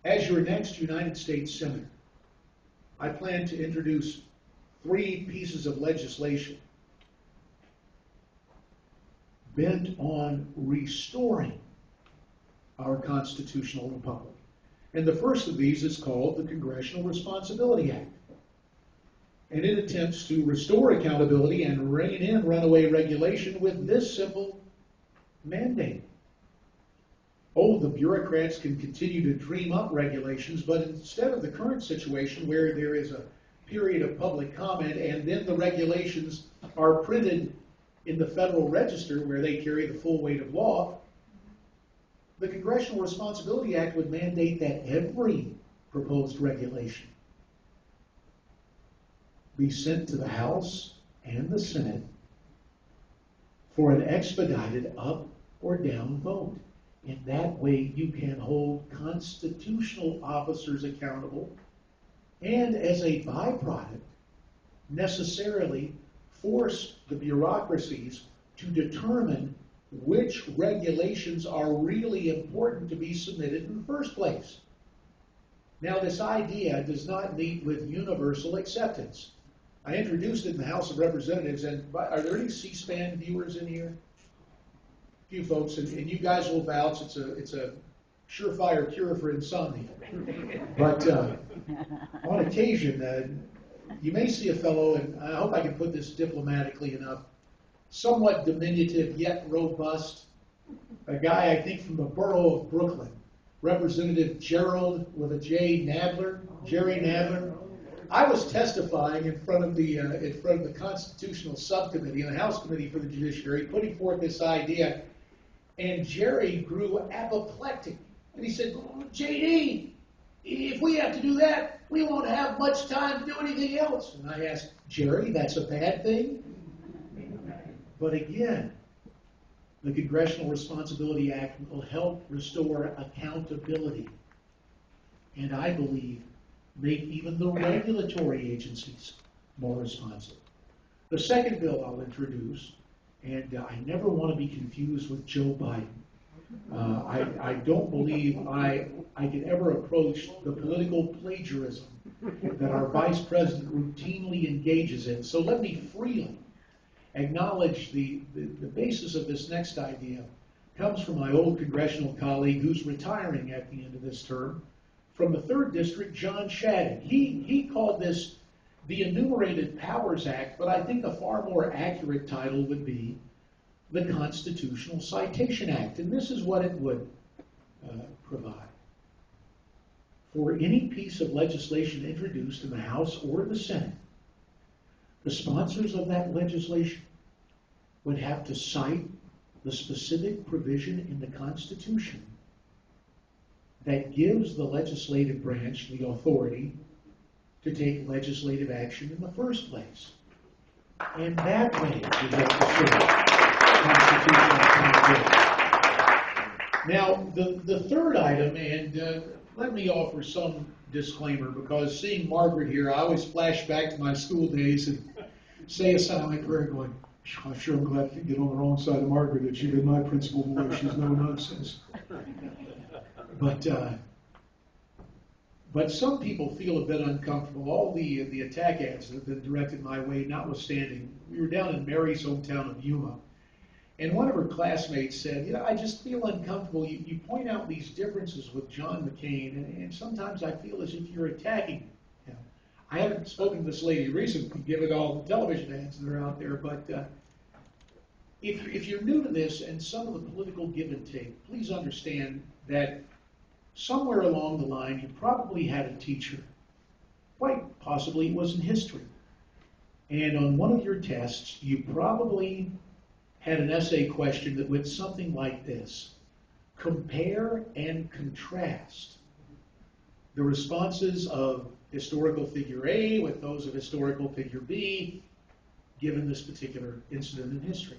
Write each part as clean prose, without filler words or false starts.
As your next United States Senator, I plan to introduce 3 pieces of legislation bent on restoring our constitutional republic. And the first of these is called the Congressional Responsibility Act. And it attempts to restore accountability and rein in runaway regulation with this simple mandate. Oh, the bureaucrats can continue to dream up regulations, but instead of the current situation where there is a period of public comment and then the regulations are printed in the Federal Register where they carry the full weight of law, the Congressional Responsibility Act would mandate that every proposed regulation be sent to the House and the Senate for an expedited up or down vote. In that way, you can hold constitutional officers accountable and, as a byproduct, necessarily force the bureaucracies to determine which regulations are really important to be submitted in the first place. Now, this idea does not meet with universal acceptance. I introduced it in the House of Representatives, and are there any C-SPAN viewers in here? A few folks, and you guys will vouch. It's a surefire cure for insomnia. But on occasion, you may see a fellow, and I hope I can put this diplomatically enough, somewhat diminutive yet robust, a guy I think from the borough of Brooklyn, Representative Gerald with a J Nadler, Jerry Nadler. I was testifying in front of the Constitutional Subcommittee and the House Committee for the Judiciary, putting forth this idea, and Jerry grew apoplectic, and he said, "JD, if we have to do that, we won't have much time to do anything else." And I asked, "Jerry, that's a bad thing?" But again, the Congressional Responsibility Act will help restore accountability, and I believe make even the regulatory agencies more responsive. The second bill I'll introduce, and I never want to be confused with Joe Biden. I don't believe I could ever approach the political plagiarism that our vice president routinely engages in. So let me freely acknowledge the basis of this next idea comes from my old congressional colleague who's retiring at the end of this term, from the 3rd District, John Shadegg. He called this the Enumerated Powers Act, but I think a far more accurate title would be the Constitutional Citation Act. And this is what it would provide. For any piece of legislation introduced in the House or the Senate, the sponsors of that legislation would have to cite the specific provision in the Constitution that gives the legislative branch the authority to take legislative action in the first place. And that way we help to serve constitutional accountability. Now, the third item, and let me offer some disclaimer, because seeing Margaret here, I always flash back to my school days and say a silent prayer going, "I'm sure I'm glad to get on the wrong side of Margaret, that she's been my principal boy. She's no nonsense." But some people feel a bit uncomfortable. All the attack ads that have been directed my way notwithstanding, we were down in Mary's hometown of Yuma, and one of her classmates said, "I just feel uncomfortable. You point out these differences with John McCain, and sometimes I feel as if you're attacking him." I haven't spoken to this lady recently, given all the television ads that are out there, but if you're new to this and some of the political give and take, please understand that somewhere along the line, you probably had a teacher, quite possibly it was in history, and on one of your tests, you probably had an essay question that went something like this: compare and contrast the responses of historical figure A with those of historical figure B, given this particular incident in history.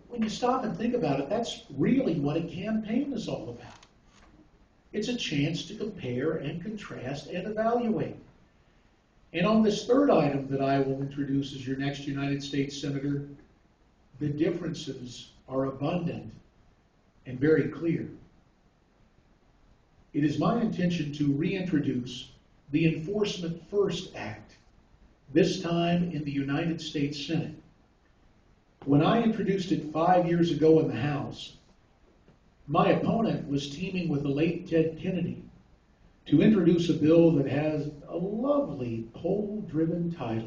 When you stop and think about it, that's really what a campaign is all about. It's a chance to compare and contrast and evaluate. And on this third item that I will introduce as your next United States Senator, the differences are abundant and very clear. It is my intention to reintroduce the Enforcement First Act, this time in the United States Senate. When I introduced it 5 years ago in the House, my opponent was teaming with the late Ted Kennedy to introduce a bill that has a lovely poll-driven title,